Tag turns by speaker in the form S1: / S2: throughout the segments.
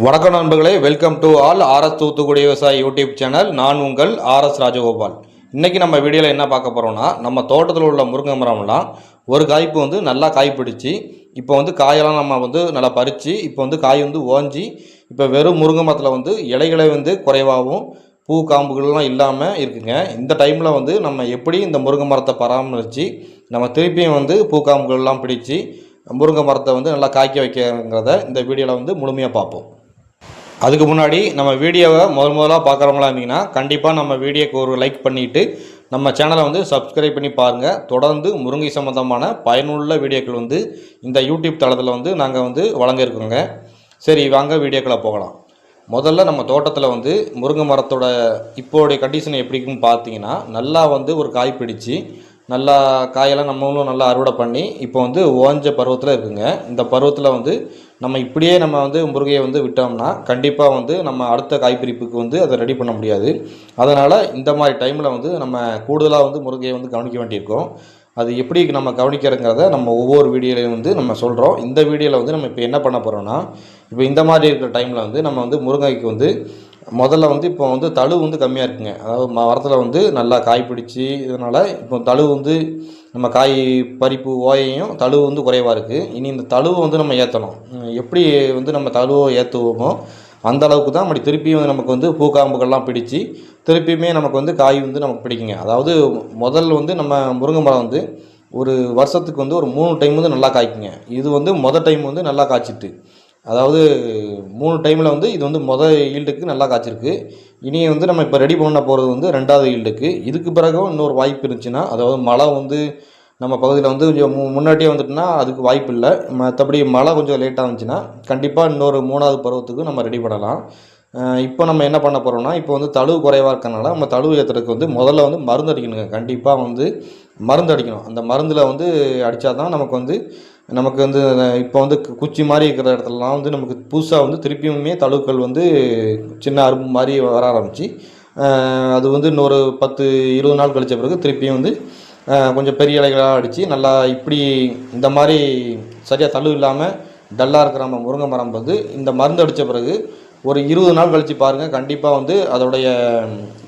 S1: வணக்கம் நண்பர்களே, welcome to all RS Thoothukudi விவசாய யூடியூப் சேனல். நான் உங்கள் ஆர்எஸ் ராஜகோபால். இன்றைக்கி நம்ம வீடியோவில் என்ன பார்க்க போகிறோம்னா, நம்ம தோட்டத்தில் உள்ள முருங்கை மரம்லாம் ஒரு காய்ப்பு நல்லா காய் பிடிச்சி, இப்போ காயெல்லாம் நம்ம நல்லா பறித்து, இப்போ காய் ஓஞ்சி, இப்போ வெறும் முருங்கை மரத்தில் இலைகளை குறைவாகவும் பூ காம்புகள்லாம் இல்லாமல் இருக்குங்க. இந்த டைமில் நம்ம எப்படி இந்த முருங்கை மரத்தை பராமரித்து நம்ம திருப்பியும் பூ காம்புகள்லாம் பிடிச்சி முருங்கை மரத்தை நல்லா காய்க்க வைக்கிறங்கிறத இந்த வீடியோவில் முழுமையாக பார்ப்போம். அதுக்கு முன்னாடி நம்ம வீடியோவை முதலாக பார்க்குறவங்களா இருந்தீங்கன்னா கண்டிப்பாக நம்ம வீடியோக்கு ஒரு லைக் பண்ணிவிட்டு நம்ம சேனலை சப்ஸ்கிரைப் பண்ணி பாருங்கள். தொடர்ந்து முருங்கை சம்மந்தமான பயனுள்ள வீடியோக்கள் இந்த யூடியூப் தளத்தில் நாங்கள் வழங்க இருக்கோங்க. சரி, வாங்க வீடியோக்களை போகலாம். முதல்ல நம்ம தோட்டத்தில் முருங்கை மரத்தோட இப்போடைய கண்டிஷன் எப்படி இருக்குன்னு பார்த்தீங்கன்னா, நல்லா ஒரு காய் பிடிச்சி நல்லா காயெல்லாம் நம்மளும் நல்லா அறுவடை பண்ணி இப்போ ஓஞ்ச பருவத்தில் இருக்குங்க. இந்த பருவத்தில் நம்ம இப்படியே நம்ம முருங்கையை விட்டோம்னா கண்டிப்பாக நம்ம அடுத்த காய்பிரிப்புக்கு அதை ரெடி பண்ண முடியாது. அதனால் இந்த மாதிரி டைமில் நம்ம கூடுதலாக முருங்கையை கவனிக்க வேண்டியிருக்கோம். அது எப்படி நம்ம கவனிக்கிறங்கிறத நம்ம ஒவ்வொரு வீடியோலையும் நம்ம சொல்கிறோம். இந்த வீடியோவில் நம்ம இப்போ என்ன பண்ண போகிறோம்னா, இப்போ இந்த மாதிரி இருக்கிற டைமில் நம்ம முருங்கைக்கு முதல்ல இப்போ தழு கம்மியாக இருக்குங்க. அதாவது மரத்தில் நல்லா காய் பிடிச்சி இதனால் இப்போ தழு நம்ம காய் பறிப்பு ஓயையும் தழுவு குறைவாக இருக்குது. இனி இந்த தழுவு நம்ம ஏற்றணும். எப்படி நம்ம தழுவை ஏற்றுவோமோ அந்த அளவுக்கு தான் அப்படி திருப்பியும் நமக்கு பூக்காம்புகள்லாம் பிடிச்சி திருப்பியுமே நமக்கு காய் நமக்கு பிடிக்குங்க. அதாவது முதல் நம்ம முருங்கை மரம் ஒரு வருஷத்துக்கு ஒரு 3 டைம் நல்லா காய்க்குங்க. இது மொதல் டைம் நல்லா காய்ச்சிட்டு, அதாவது 3 டைமில் இது மொதல் ஈல்டுக்கு நல்லா காய்ச்சிருக்கு. இனி நம்ம இப்போ ரெடி பண்ண போகிறது 2வது ஈல்டுக்கு. இதுக்கு பிறகும் இன்னொரு வாய்ப்பு இருந்துச்சுன்னா, அதாவது மழை நம்ம பகுதியில் கொஞ்சம் முன்னாடியே வந்துட்டுனா அதுக்கு வாய்ப்பு இல்லை. மற்றபடி மழை கொஞ்சம் லேட்டாக இருந்துச்சுன்னா கண்டிப்பாக இன்னொரு 3வது பருவத்துக்கு நம்ம ரெடி பண்ணலாம். இப்போ நம்ம என்ன பண்ண போகிறோம்னா, இப்போ தழுவு குறைவாக இருக்கனால நம்ம தழுவு ஏற்றுறதுக்கு முதல்ல மருந்து அடிக்கணுங்க. கண்டிப்பாக மருந்து அடிக்கணும். அந்த மருந்தில் அடித்தா தான் நமக்கு இப்போ குச்சி மாதிரி இருக்கிற இடத்துலலாம் நமக்கு புதுசாக திருப்பியுமே தழுக்கள் சின்ன அரும்பு மாதிரி வர ஆரம்பித்து, அது இன்னொரு 10-20 நாள் கழித்த பிறகு திருப்பியும் கொஞ்சம் பெரிய இலைகளாக அடித்து நல்லா இப்படி இந்த மாதிரி சரியாக தழு இல்லாமல் டல்லாக இருக்கிற நம்ம முருங்கை மரம் இந்த மருந்து அடித்த பிறகு ஒரு 20 நாள் கழித்து பாருங்கள். கண்டிப்பாக அதோடைய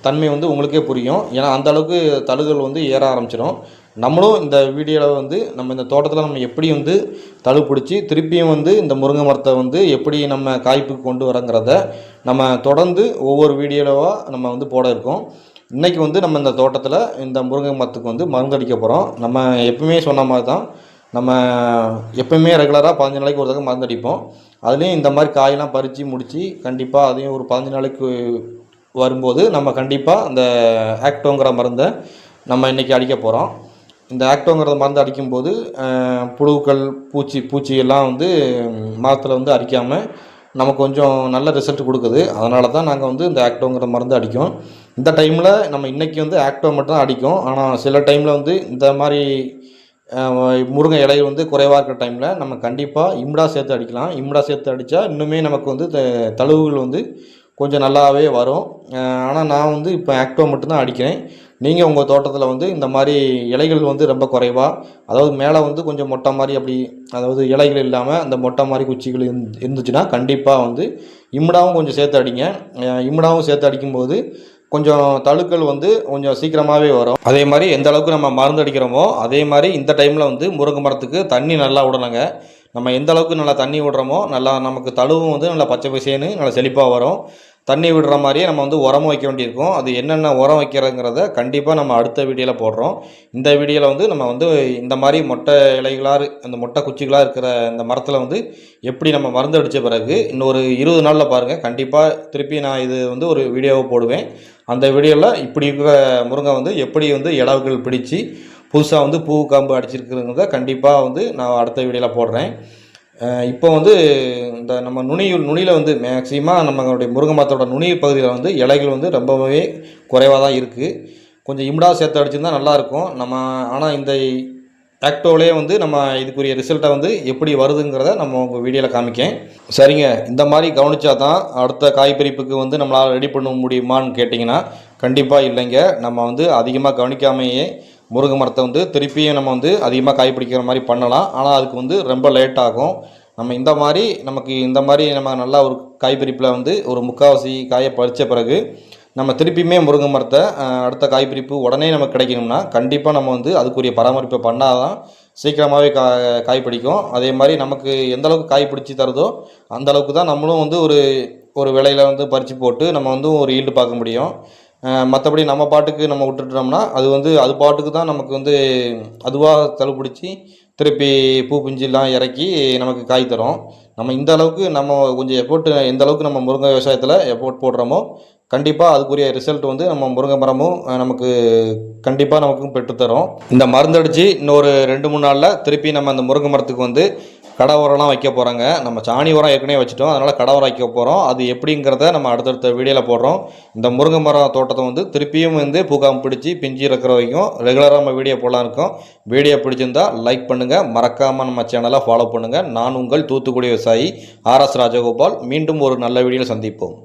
S1: தன்மை உங்களுக்கே புரியும். ஏன்னா அந்தளவுக்கு தழுகள் ஏற ஆரம்பிச்சிடும். நம்மளும் இந்த வீடியோவில் நம்ம இந்த தோட்டத்தில் நம்ம எப்படி தழு பிடிச்சி திருப்பியும் இந்த முருங்கை மரத்தை எப்படி நம்ம காய்ப்புக்கு கொண்டு வரங்கிறத நம்ம தொடர்ந்து ஒவ்வொரு வீடியோவாக நம்ம போட இருக்கோம். இன்றைக்கி நம்ம இந்த தோட்டத்தில் இந்த முருங்கை மரத்துக்கு மருந்து அடிக்க போகிறோம். நம்ம எப்பவுமே சொன்ன மாதிரி தான், நம்ம எப்பவுமே ரெகுலராக 15 நாளைக்கு ஒரு தடவை மருந்து அடிப்போம். அதுலேயும் இந்த மாதிரி காயெல்லாம் பறித்து முடித்து கண்டிப்பாக அதையும் ஒரு 15 நாளைக்கு வரும்போது நம்ம கண்டிப்பாக அந்த ஆக்டோங்கிற மருந்தை நம்ம இன்றைக்கி அடிக்க போகிறோம். இந்த ஆக்டோங்கிற மருந்து அடிக்கும்போது புழுக்கள் பூச்சி எல்லாம் மரத்தில் அடிக்காமல் நமக்கு கொஞ்சம் நல்ல ரிசல்ட் கொடுக்குது. அதனால தான் நாங்கள் இந்த ஆக்டோங்கிற மருந்து அடிக்கும். இந்த டைமில் நம்ம இன்றைக்கி ஆக்டோ மட்டும் தான் அடிக்கும். ஆனால் சில டைமில் இந்த மாதிரி முருங்கை இலை குறைவாக இருக்கிற டைமில் நம்ம கண்டிப்பாக இம்டா சேர்த்து அடிக்கலாம். இம்டா சேர்த்து அடித்தா இன்னுமே நமக்கு தழுவுகள் கொஞ்சம் நல்லாவே வரும். ஆனால் நான் இப்போ ஆக்டோ மட்டும்தான் அடிக்கிறேன். நீங்கள் உங்கள் தோட்டத்தில் இந்த மாதிரி இலைகள் ரொம்ப குறைவாக, அதாவது மேலே கொஞ்சம் மொட்டை மாதிரி அப்படி, அதாவது இலைகள் இல்லாமல் அந்த மொட்டை மாதிரி குச்சிகள் இருந்துச்சுன்னா கண்டிப்பாக இம்டாவும் கொஞ்சம் சேர்த்து அடிங்க. இம்டாவும் சேர்த்து அடிக்கும்போது கொஞ்சம் தழுக்கள் கொஞ்சம் சீக்கிரமாகவே வரும். அதே மாதிரி எந்த அளவுக்கு நம்ம மருந்து அடிக்கிறோமோ அதே மாதிரி இந்த டைமில் முருங்கை மரத்துக்கு தண்ணி நல்லா விடணுங்க. நம்ம எந்த அளவுக்கு நல்லா தண்ணி விடுறோமோ நல்லா நமக்கு தழுவும் நல்லா பச்சை பசேன்னு நல்லா செழிப்பாக வரும். தண்ணி விடுற மாதிரியே நம்ம உரமும் வைக்க வேண்டியிருக்கும். அது என்னென்ன உரம் வைக்கிறதுங்கிறத கண்டிப்பாக நம்ம அடுத்த வீடியோவில் போடுறோம். இந்த வீடியோவில் நம்ம இந்த மாதிரி மொட்டை இலைகளாக அந்த மொட்டை குச்சிகளாக இருக்கிற இந்த மரத்தில் எப்படி நம்ம மருந்து அடித்த பிறகு இன்னொரு 20 நாளில் பாருங்கள். கண்டிப்பாக திருப்பி நான் இது ஒரு வீடியோவை போடுவேன். அந்த வீடியோவில் இப்படி இருக்கிற முருங்கை எப்படி இலவுகள் பிடிச்சி புதுசாக பூ காம்பு அடிச்சிருக்கிறத கண்டிப்பாக நான் அடுத்த வீடியோவில் போடுறேன். இப்போ இந்த நம்ம நுனியில் மேக்சிமம் நம்மளுடைய முருங்கை மரத்தோட நுனி பகுதியில் இலைகள் ரொம்பவே குறைவாக தான் இருக்குது. கொஞ்சம் இம்டா சேர்த்து அடிச்சிருந்தா நல்லாயிருக்கும். நம்ம ஆனால் இந்த ஆக்டோவிலே நம்ம இதுக்குரிய ரிசல்ட்டை எப்படி வருதுங்கிறத நம்ம உங்கள் வீடியோவில் காமிக்கேன். சரிங்க, இந்த மாதிரி கவனித்தா தான் அடுத்த காய்பிரிப்புக்கு நம்மளால் ரெடி பண்ண முடியுமான்னு கேட்டிங்கன்னா கண்டிப்பாக இல்லைங்க. நம்ம அதிகமாக கவனிக்காமையே முருங்கை மரத்தை திருப்பியும் நம்ம அதிகமாக காய் பிடிக்கிற மாதிரி பண்ணலாம். ஆனால் அதுக்கு ரொம்ப லேட் ஆகும். நம்ம இந்த மாதிரி நம்ம நல்லா ஒரு காய்பிரிப்பில் வந்து ஒரு முக்கால்வாசி காயை பறித்த பிறகு நம்ம திருப்பியுமே முருங்கை மரத்தை அடுத்த காய்பிரிப்பு உடனே நமக்கு கிடைக்கணும்னா கண்டிப்பாக நம்ம வந்து அதுக்குரிய பராமரிப்பை பண்ணால் தான் சீக்கிரமாகவே காய் பிடிக்கும். அதே மாதிரி நமக்கு எந்த அளவுக்கு காய் பிடிச்சி தருதோ அந்த அளவுக்கு தான் நம்மளும் வந்து ஒரு விலையில் வந்து பறித்து போட்டு நம்ம வந்து ஒரு ஈல்டு பார்க்க முடியும். மற்றபடி நம்ம பாட்டுக்கு நம்ம விட்டுட்டோம்னா அது வந்து அது பாட்டுக்கு தான் நமக்கு வந்து அதுவாக தழுப்பிடிச்சி திருப்பி பூ பிஞ்சுலாம் இறக்கி நமக்கு காய் தரும். நம்ம இந்த அளவுக்கு நம்ம கொஞ்சம் எந்த அளவுக்கு நம்ம முருங்கை விவசாயத்தில் எஃபோர்ட் போடுறோமோ கண்டிப்பாக அதுக்குரிய ரிசல்ட் வந்து நம்ம முருங்கை மரமும் நமக்கு கண்டிப்பாக நமக்கும் பெற்றுத்தரும். இந்த மருந்தடிச்சு இன்னொரு 2-3 நாளில் திருப்பி நம்ம அந்த முருங்கை மரத்துக்கு வந்து கடை உரம்லாம் வைக்க போகிறாங்க. நம்ம சாணி உரம் ஏற்கனவே வச்சுட்டோம், அதனால் கடை உரம் வைக்க போகிறோம். அது எப்படிங்கிறத நம்ம அடுத்தடுத்த வீடியோவில் போடுறோம். இந்த முருங்கை மரம் தோட்டத்தை வந்து திருப்பியும் வந்து பூக்காம பிடிச்சி பிஞ்சு இருக்கிற வரைக்கும் ரெகுலராக நம்ம வீடியோ போடலாம் இருக்கோம். வீடியோ பிடிச்சிருந்தால் லைக் பண்ணுங்கள், மறக்காமல் நம்ம சேனலை ஃபாலோ பண்ணுங்கள். நான் உங்கள் தூத்துக்குடி விவசாயி RS ராஜகோபால். மீண்டும் ஒரு நல்ல வீடியோவில் சந்திப்போம்.